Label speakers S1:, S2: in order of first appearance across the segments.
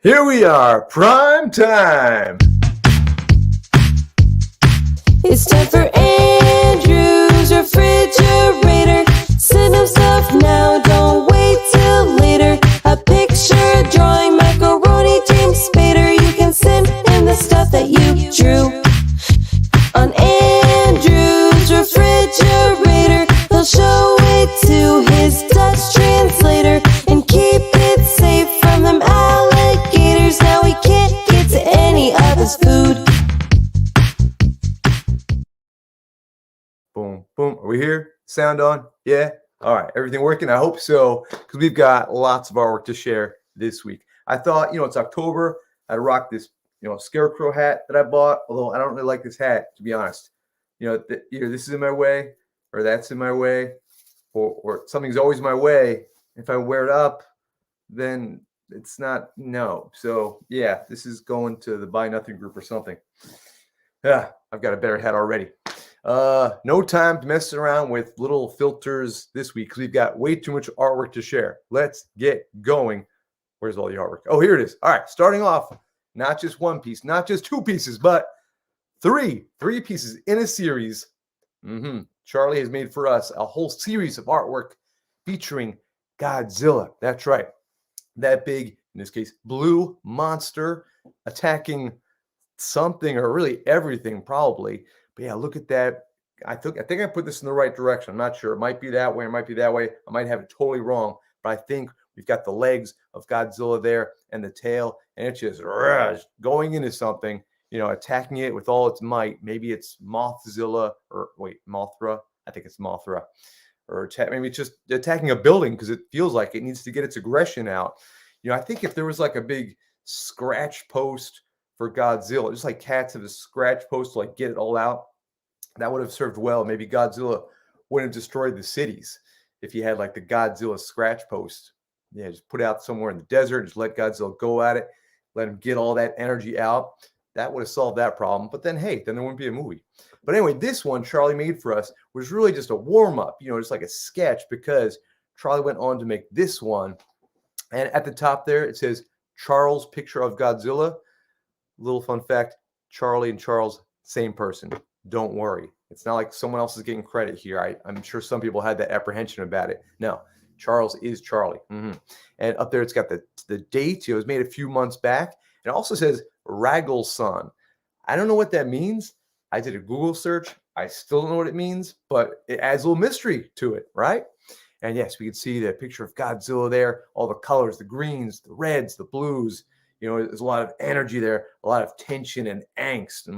S1: Here we are, prime time.
S2: It's time for Andrew's refrigerator. Send him stuff now, don't wait till later. A picture, a drawing, macaroni, James Spader. You can send him the stuff that you drew on Andrew's refrigerator. He'll show it to his Dutch translator and keep it safe from them alligators. Now he can't get to any of his food.
S1: Boom, boom. Are we here? Sound on? Yeah? All right. Everything working? I hope so, because we've got lots of artwork to share this week. I thought, it's October. I'd rock this, scarecrow hat that I bought, although I don't really like this hat, to be honest. Either this is in my way or that's in my way or something's always in my way. If I wear it up, then it's not, no. So, yeah, this is going to the Buy Nothing group or something. Yeah, I've got a better hat already. No time to mess around with little filters this week because we've got way too much artwork to share. Let's get going. Where's all the artwork? Oh, here it is. All right, starting off, not just one piece, not just two pieces, but three pieces in a series. Charlie has made for us a whole series of artwork featuring Godzilla. That's right. That big, in this case, blue monster attacking something or really everything probably. But yeah, look at that. I think I put this in the right direction. I'm not sure. It might be that way. It might be that way. I might have it totally wrong. But I think we've got the legs of Godzilla there and the tail, and it's just going into something, attacking it with all its might. Maybe it's Mothzilla Mothra. I think it's Mothra. Or maybe it's just attacking a building because it feels like it needs to get its aggression out. I think if there was like a big scratch post for Godzilla, just like cats have a scratch post to like get it all out, that would have served well. Maybe Godzilla wouldn't have destroyed the cities if you had like the Godzilla scratch post. Yeah, just put it out somewhere in the desert, just let Godzilla go at it, let him get all that energy out. That would have solved that problem. But then, hey, then there wouldn't be a movie. But anyway, this one Charlie made for us was really just a warm-up, just like a sketch, because Charlie went on to make this one. And at the top there, it says Charles picture of Godzilla. Little fun fact, Charlie and Charles, same person. Don't worry. It's not like someone else is getting credit here. I'm sure some people had that apprehension about it. No, Charles is Charlie. And up there, it's got the date. It was made a few months back. It also says Raggleson. I don't know what that means. I did a Google search. I still don't know what it means, but it adds a little mystery to it, right? And yes, we can see the picture of Godzilla there, all the colors, the greens, the reds, the blues. There's a lot of energy there, a lot of tension and angst.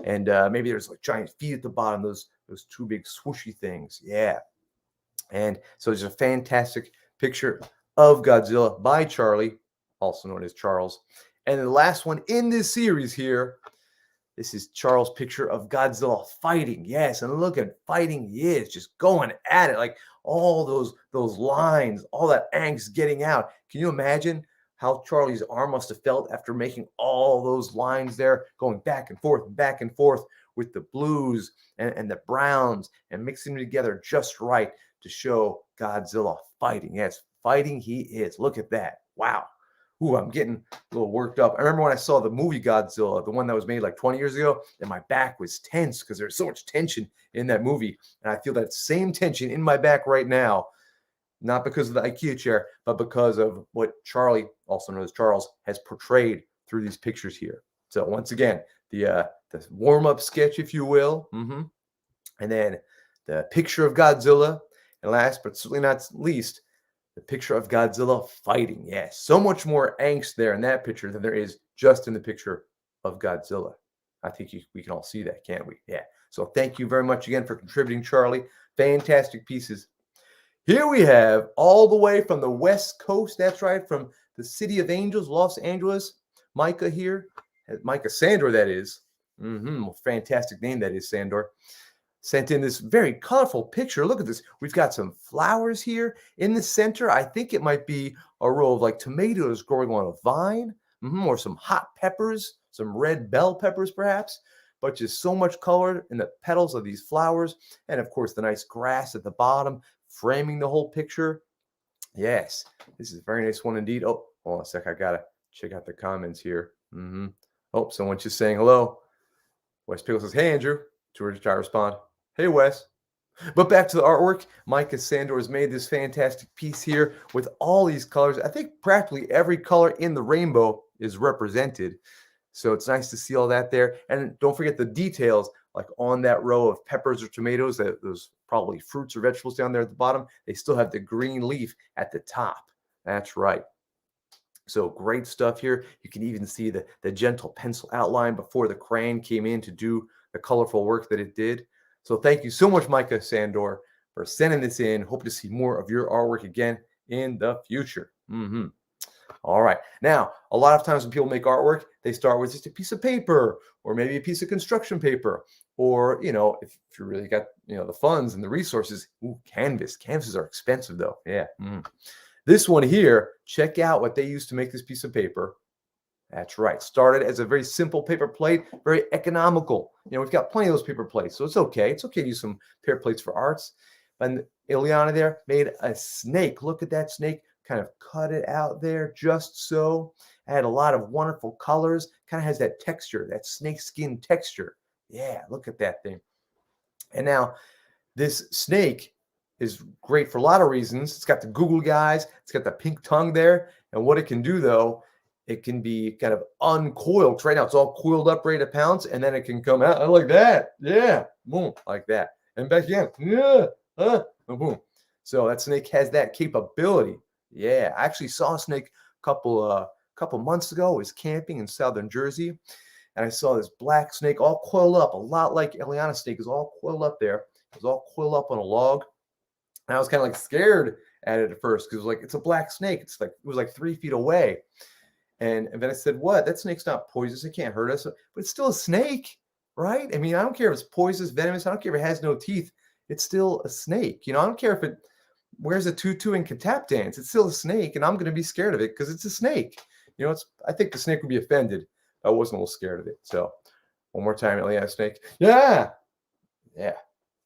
S1: And maybe there's like giant feet at the bottom, those two big swooshy things. Yeah. And so it's a fantastic picture of Godzilla by Charlie, also known as Charles. And the last one in this series here, this is Charles' picture of Godzilla fighting. Yes, and look at fighting he is, just going at it, like all those lines, all that angst getting out. Can you imagine how Charlie's arm must have felt after making all those lines there, going back and forth with the blues and the browns and mixing them together just right to show Godzilla fighting. Yes, fighting he is. Look at that. Wow. Ooh, I'm getting a little worked up. I remember when I saw the movie Godzilla, the one that was made like 20 years ago, and my back was tense because there's so much tension in that movie. And I feel that same tension in my back right now, not because of the IKEA chair, but because of what Charlie, also known as Charles, has portrayed through these pictures here. So once again, the warm-up sketch, if you will, and then the picture of Godzilla, and last but certainly not least, the picture of Godzilla fighting. Yes, so much more angst there in that picture than there is just in the picture of Godzilla. I think we can all see that, can't we? Yeah. So thank you very much again for contributing, Charlie. Fantastic pieces. Here we have all the way from the West Coast. That's right, from the City of Angels, Los Angeles. Micah here. Micah Sandor, that is. Fantastic name that is, Sandor. Sent in this very colorful picture. Look at this. We've got some flowers here in the center. I think it might be a row of like tomatoes growing on a vine, or some hot peppers, some red bell peppers perhaps, but just so much color in the petals of these flowers. And of course, the nice grass at the bottom, framing the whole picture. Yes, this is a very nice one indeed. Oh, hold on a sec. I got to check out the comments here. Oh, someone's just saying hello. Wes Pickle says, hey, Andrew. George try to respond, hey, Wes. But back to the artwork. Micah Sandor has made this fantastic piece here with all these colors. I think practically every color in the rainbow is represented. So it's nice to see all that there. And don't forget the details, like on that row of peppers or tomatoes, those probably fruits or vegetables down there at the bottom, they still have the green leaf at the top. That's right. So great stuff here. You can even see the gentle pencil outline before the crayon came in to do the colorful work that it did. So thank you so much, Micah Sandor, for sending this in. Hope to see more of your artwork again in the future. All right. Now, a lot of times when people make artwork, they start with just a piece of paper or maybe a piece of construction paper. Or, if you really got, the funds and the resources, canvas. Canvases are expensive, though. Yeah. This one here, check out what they used to make this piece of paper. That's right. Started as a very simple paper plate, very economical. We've got plenty of those paper plates, so it's okay. It's okay to use some paper plates for arts. And Ileana there made a snake. Look at that snake. Kind of cut it out there just so. Had a lot of wonderful colors. Kind of has that texture, that snake skin texture. Yeah, look at that thing. And now this snake is great for a lot of reasons. It's got the googly eyes. It's got the pink tongue there. And what it can do, though, it can be kind of uncoiled. Right now, it's all coiled up, ready to pounce, and then it can come out like that. Yeah, boom, like that. And back again. Yeah, boom. So that snake has that capability. Yeah, I actually saw a snake a couple months ago. I was camping in southern Jersey, and I saw this black snake all coiled up, a lot like Eliana's snake is all coiled up there. It was all coiled up on a log. And I was kind of like scared at it at first because it was like, it's a black snake. It was like 3 feet away. And then I said, what? That snake's not poisonous. It can't hurt us. But it's still a snake, right? I mean, I don't care if it's poisonous, venomous. I don't care if it has no teeth. It's still a snake. I don't care if it wears a tutu and can tap dance. It's still a snake, and I'm going to be scared of it because it's a snake. I think the snake would be offended. I wasn't a little scared of it. So one more time, Eliana snake. Yeah. Yeah.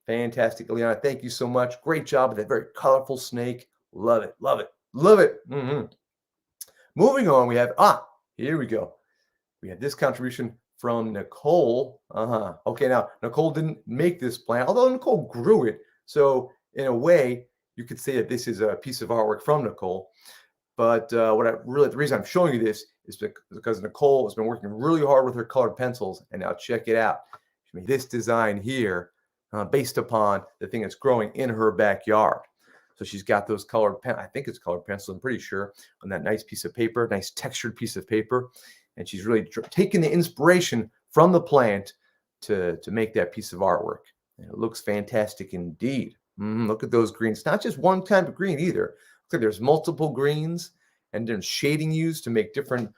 S1: Fantastic, Eliana. Thank you so much. Great job with that very colorful snake. Love it. Love it. Love it. Moving on, we have, here we go. We have this contribution from Nicole. Okay, now, Nicole didn't make this plant, although Nicole grew it. So, in a way, you could say that this is a piece of artwork from Nicole. But the reason I'm showing you this is because Nicole has been working really hard with her colored pencils. And now check it out. She made this design here based upon the thing that's growing in her backyard. So she's got those colored I think it's colored pencils, I'm pretty sure, on that nice piece of paper, nice textured piece of paper. And she's really taken the inspiration from the plant to make that piece of artwork. And it looks fantastic indeed. Look at those greens. Not just one type of green either. Look like there's multiple greens and there's shading used to make different,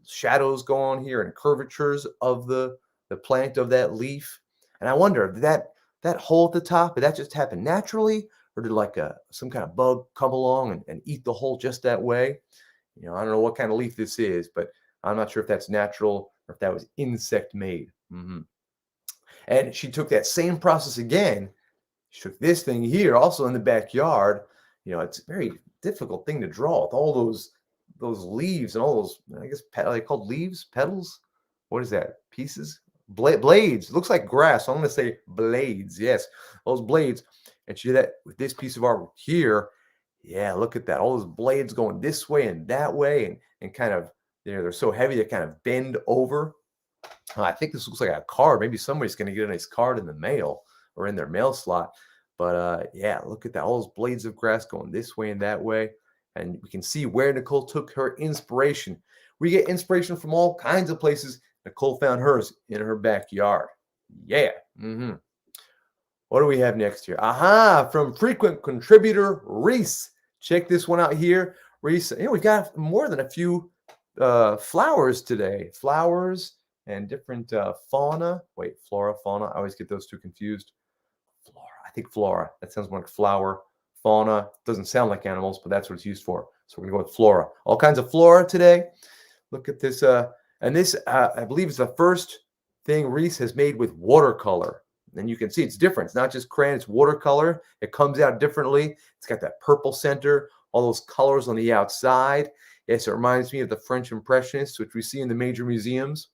S1: shadows go on here and curvatures of the plant of that leaf. And I wonder, did that hole at the top, did that just happen naturally? Or did like some kind of bug come along and eat the hole just that way? I don't know what kind of leaf this is, but I'm not sure if that's natural or if that was insect made. And she took that same process again. She took this thing here, also in the backyard. It's a very difficult thing to draw with all those leaves and all those, I guess, are they called leaves, petals? What is that? Pieces? Blades. It looks like grass. So I'm going to say blades. Yes, those blades. And she did that with this piece of art here. Yeah, look at that. All those blades going this way and that way and kind of, they're so heavy they kind of bend over. I think this looks like a card. Maybe somebody's going to get a nice card in the mail or in their mail slot. But yeah, look at that. All those blades of grass going this way and that way. And we can see where Nicole took her inspiration. We get inspiration from all kinds of places. Nicole found hers in her backyard. Yeah. What do we have next here? From frequent contributor Reese. Check this one out here. Reese, we got more than a few flowers today. Flowers and different fauna. Wait, flora, fauna. I always get those two confused. Flora. I think flora. That sounds more like flower. Fauna. Doesn't sound like animals, but that's what it's used for. So we're going to go with flora. All kinds of flora today. Look at this. And this, I believe, is the first thing Reese has made with watercolor. And you can see it's different. It's not just crayon, it's watercolor. It comes out differently. It's got that purple center, all those colors on the outside. Yes, it reminds me of the French Impressionists, which we see in the major museums.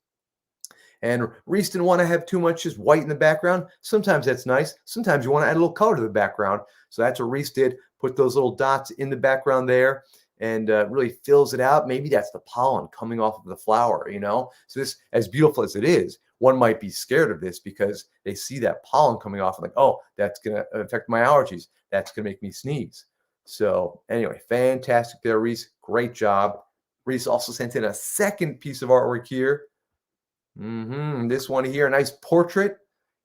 S1: And Reese didn't want to have too much just white in the background. Sometimes that's nice. Sometimes you want to add a little color to the background. So that's what Reese did. Put those little dots in the background there and really fills it out. Maybe that's the pollen coming off of the flower, you know? So this, as beautiful as it is, one might be scared of this because they see that pollen coming off and like, oh, that's going to affect my allergies. That's going to make me sneeze. So anyway, fantastic there, Reese. Great job. Reese also sent in a second piece of artwork here. This one here, a nice portrait.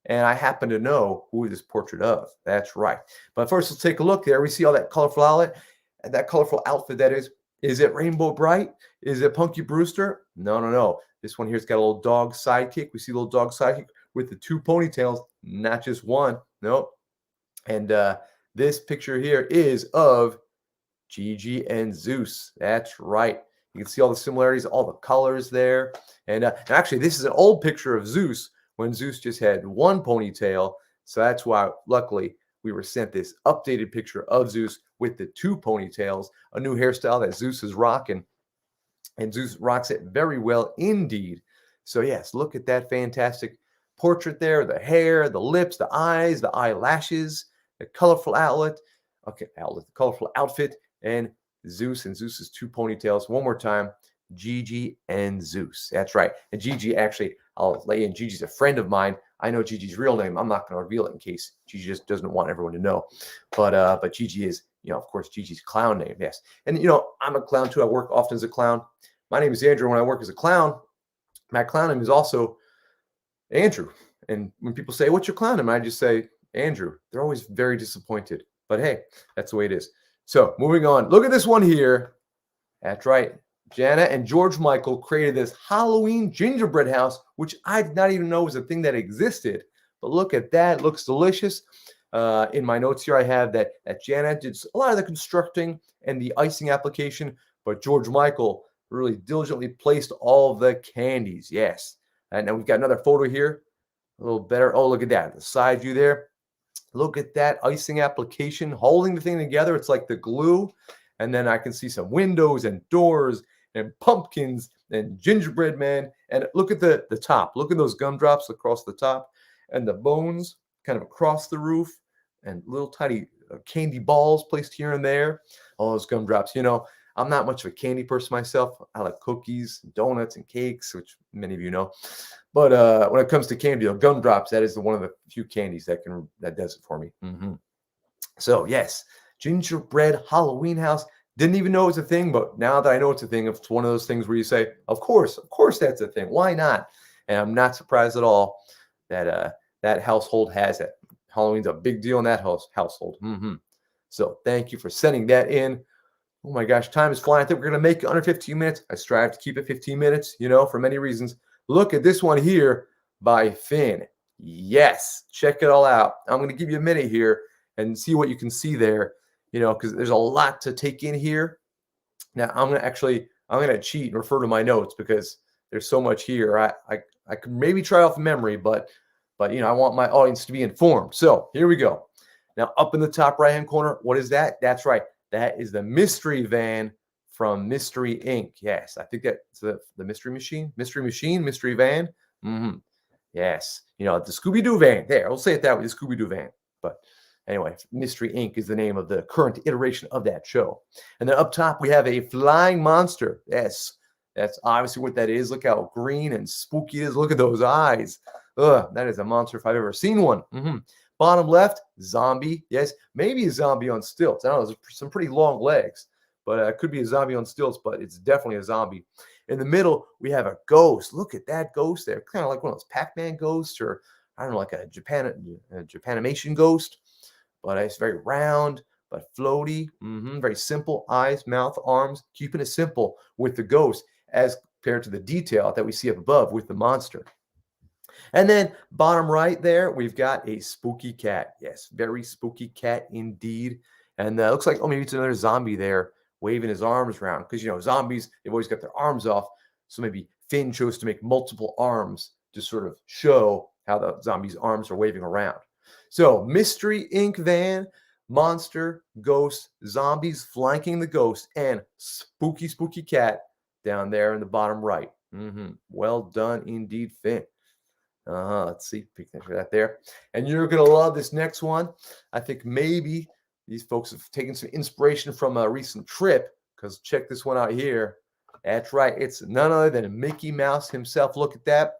S1: And I happen to know who this portrait of. That's right. But first, let's take a look there. We see all that colorful outfit, that is. Is it Rainbow Bright? Is it Punky Brewster? No, no, no. This one here's got a little dog sidekick. We see a little dog sidekick with the two ponytails, not just one. Nope. And this picture here is of Gigi and Zeus. That's right. You can see all the similarities, all the colors there. And actually, this is an old picture of Zeus when Zeus just had one ponytail. So that's why, luckily, we were sent this updated picture of Zeus with the two ponytails, a new hairstyle that Zeus is rocking. And Zeus rocks it very well indeed. So yes, look at that fantastic portrait there. The hair, the lips, the eyes, the eyelashes, the colorful the colorful outfit, and Zeus and Zeus's two ponytails. One more time, Gigi and Zeus. That's right. And Gigi, actually, I'll lay in, Gigi's a friend of mine. I know Gigi's real name. I'm not going to reveal it in case Gigi just doesn't want everyone to know. But Gigi is, of course, Gigi's clown name. Yes. And, I'm a clown too. I work often as a clown. My name is Andrew. When I work as a clown, my clown name is also Andrew. And when people say, what's your clown name? I just say, Andrew. They're always very disappointed. But hey, that's the way it is. So moving on. Look at this one here. That's right. Jana and George Michael created this Halloween gingerbread house, which I did not even know was a thing that existed. But look at that. It looks delicious. In my notes here, I have that Jana did a lot of the constructing and the icing application, but George Michael really diligently placed all of the candies. Yes. And now we've got another photo here. A little better. Oh, look at that. The side view there. Look at that icing application holding the thing together. It's like the glue. And then I can see some windows and doors and pumpkins and gingerbread man. And look at the top. Look at those gumdrops across the top and the bones kind of across the roof and little tiny candy balls placed here and there. All those gumdrops. I'm not much of a candy person myself. I like cookies, donuts, and cakes, which many of you know. But when it comes to candy, gumdrops, that is one of the few candies that does it for me. So yes, gingerbread Halloween house. Didn't even know it was a thing, but now that I know it's a thing, it's one of those things where you say, of course that's a thing. Why not? And I'm not surprised at all that that household has it. Halloween's a big deal in that household. So thank you for sending that in. Oh my gosh, time is flying. I think we're going to make it under 15 minutes. I strive to keep it 15 minutes, for many reasons. Look at this one here by Finn. Yes, check it all out. I'm going to give you a minute here and see what you can see there, because there's a lot to take in here. Now, I'm going to cheat and refer to my notes because there's so much here. I could maybe try off memory, but I want my audience to be informed. So here we go. Now, up in the top right-hand corner, what is that? That's right. That is the mystery van from Mystery Inc. Yes, I think that's the mystery machine, mystery van. Yes, the Scooby-Doo van. There, we'll say it that way, the Scooby-Doo van. But anyway, Mystery Inc. is the name of the current iteration of that show. And then up top, we have a flying monster. Yes, that's obviously what that is. Look how green and spooky it is. Look at those eyes. That is a monster if I've ever seen one. Bottom left, zombie. Yes, maybe a zombie on stilts. I don't know. There's some pretty long legs, but it could be a zombie on stilts, but it's definitely a zombie. In the middle, we have a ghost. Look at that ghost there. Kind of like one of those Pac-Man ghosts or, I don't know, like a Japanimation ghost. But it's very round, but floaty. Very simple. Eyes, mouth, arms. Keeping it simple with the ghost as compared to the detail that we see up above with the monster. And then bottom right there, we've got a spooky cat. Yes, very spooky cat indeed. And looks like, maybe it's another zombie there waving his arms around. Because, zombies, they've always got their arms off. So maybe Finn chose to make multiple arms to sort of show how the zombie's arms are waving around. So Mystery Inc. van, monster, ghost, zombies flanking the ghost, and spooky, spooky cat down there in the bottom right. Well done indeed, Finn. Let's see, picture that there. And you're going to love this next one. I think maybe these folks have taken some inspiration from a recent trip, because check this one out here. That's right. It's none other than Mickey Mouse himself. Look at that.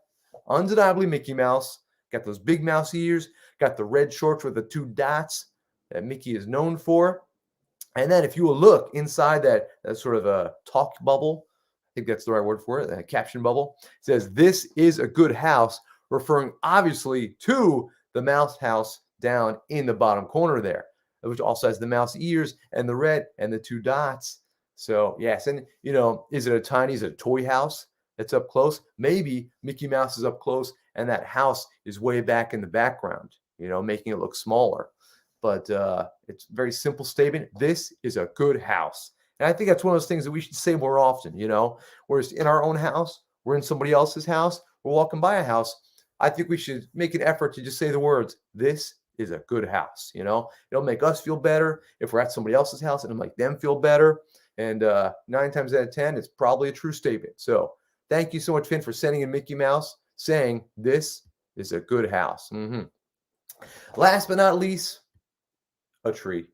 S1: Undeniably Mickey Mouse. Got those big mouse ears. Got the red shorts with the 2 dots that Mickey is known for. And then if you will look inside that sort of a talk bubble, I think that's the right word for it, a caption bubble, it says, "This is a good house," referring obviously to the mouse house down in the bottom corner there, which also has the mouse ears and the red and the 2 dots. So yes, and is it a toy house that's up close? Maybe Mickey Mouse is up close and that house is way back in the background, making it look smaller. But it's a very simple statement. This is a good house. And I think that's one of those things that we should say more often, whereas in our own house, we're in somebody else's house, we're walking by a house. I think we should make an effort to just say the words, "This is a good house." It'll make us feel better if we're at somebody else's house, and it'll make them feel better. And 9 times out of 10, it's probably a true statement. So thank you so much, Finn, for sending in Mickey Mouse saying, "This is a good house." Last but not least, a tree.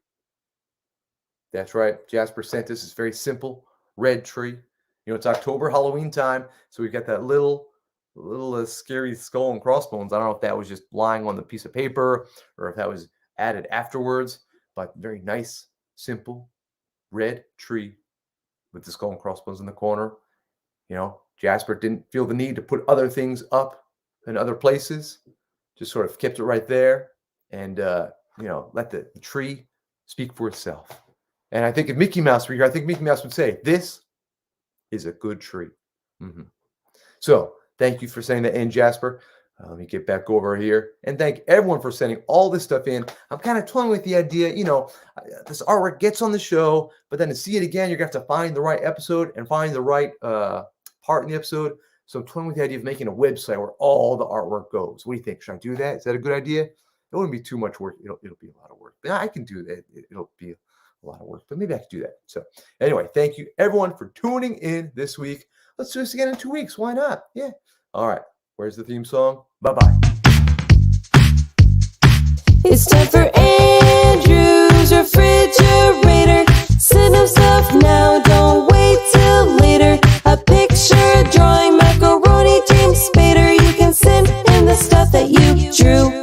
S1: That's right. Jasper sent this. It's very simple. Red tree. It's October, Halloween time. So we've got that little scary skull and crossbones. I don't know if that was just lying on the piece of paper or if that was added afterwards, but very nice, simple, red tree with the skull and crossbones in the corner. Jasper didn't feel the need to put other things up in other places. Just sort of kept it right there and, let the tree speak for itself. And I think if Mickey Mouse were here, I think Mickey Mouse would say, "This is a good tree." So thank you for saying that in, Jasper. Let me get back over here and thank everyone for sending all this stuff in. I'm kind of toying with the idea, this artwork gets on the show, but then to see it again, you're going to have to find the right episode and find the right part in the episode. So I'm toying with the idea of making a website where all the artwork goes. What do you think? Should I do that? Is that a good idea? It wouldn't be too much work. It'll be a lot of work. But I can do that. It'll be a lot of work, but maybe I could do that. So anyway, thank you everyone for tuning in this week. Let's do this again in 2 weeks. Why not? Yeah. All right. Where's the theme song? Bye-bye.
S2: It's time for Andrew's refrigerator. Send him stuff now, don't wait till later. A picture, drawing, macaroni, James Spader. You can send him the stuff that you drew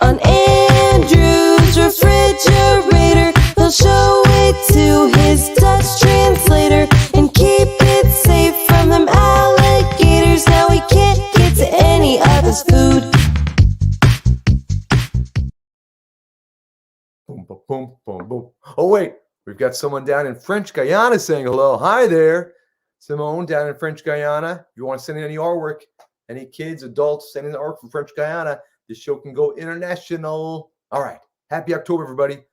S2: on Andrew's refrigerator. He'll show it to his Dutch translator and keep it safe from them alligators. Now he can't get to any of his food.
S1: Boom, boom, boom, boom, boom. Oh, wait. We've got someone down in French Guiana saying hello. Hi there, Simone, down in French Guiana. If you want to send in any artwork, any kids, adults, send in artwork from French Guiana, this show can go international. All right. Happy October, everybody.